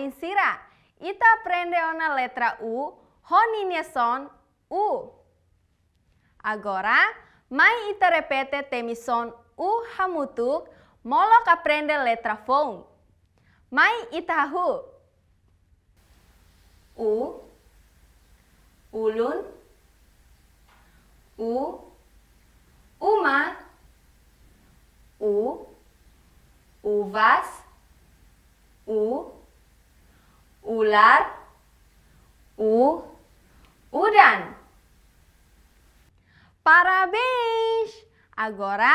insira. Ita aprende ona letra U, honinha son U. Agora, mai ita repete temi son U hamutuk, molok aprende letra phone. Mai ita hahu. U, ulun, U, uma, U, uvas, U, ular, U, udan. Parabéns! Agora,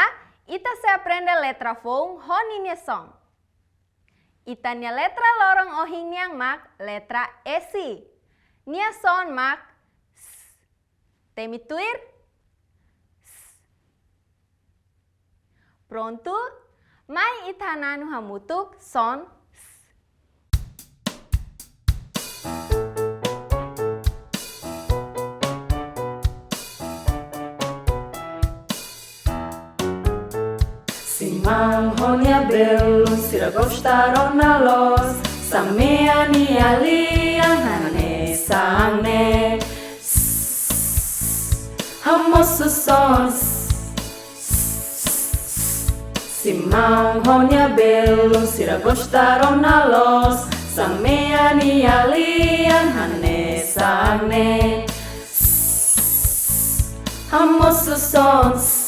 ita se aprende letra phone honinha son. Ita nia letra lorong ohing niang mak letra esi. Nia son mak s. Temi tuir. S. Pronto? Mai ita nanu hamutuk son s. Simang honia belum sira gostaron nalos samea ni aliang hane sangne hamosu sons Simang honia belum sira gostaron nalos samea ni aliang hane sangne hamosu sons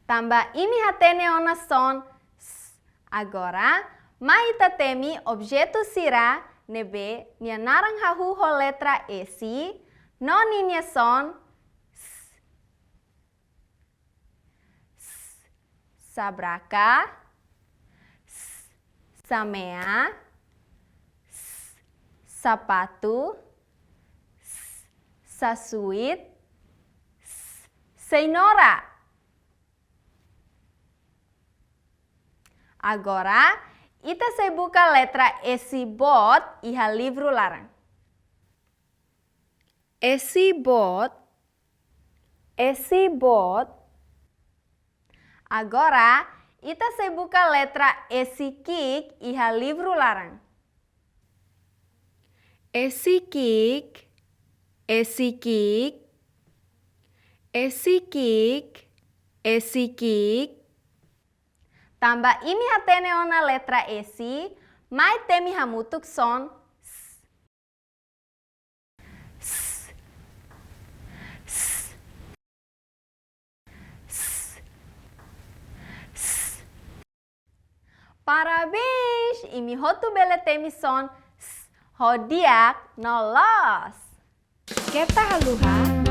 Tambah ini hatene ona son s. Agora, mai ita temi objeto sira nebe nia narang hahu ho letra esi, non inia son s. S. Sabraka, s. Samea, s. Sapatu, s. Sasuit, s. Senora. Agora, ita se buka letra esi bot iha livro larang. Esi bot. Agora, ita se buka letra esi kik iha livro larang. Esi kik. Tambah ini hatene ona letra esi, mai temi hamutuk son s. S. S. S. S. Parabéns! Imi hotu bele temi son s. Hodiak no loss. Keta haluha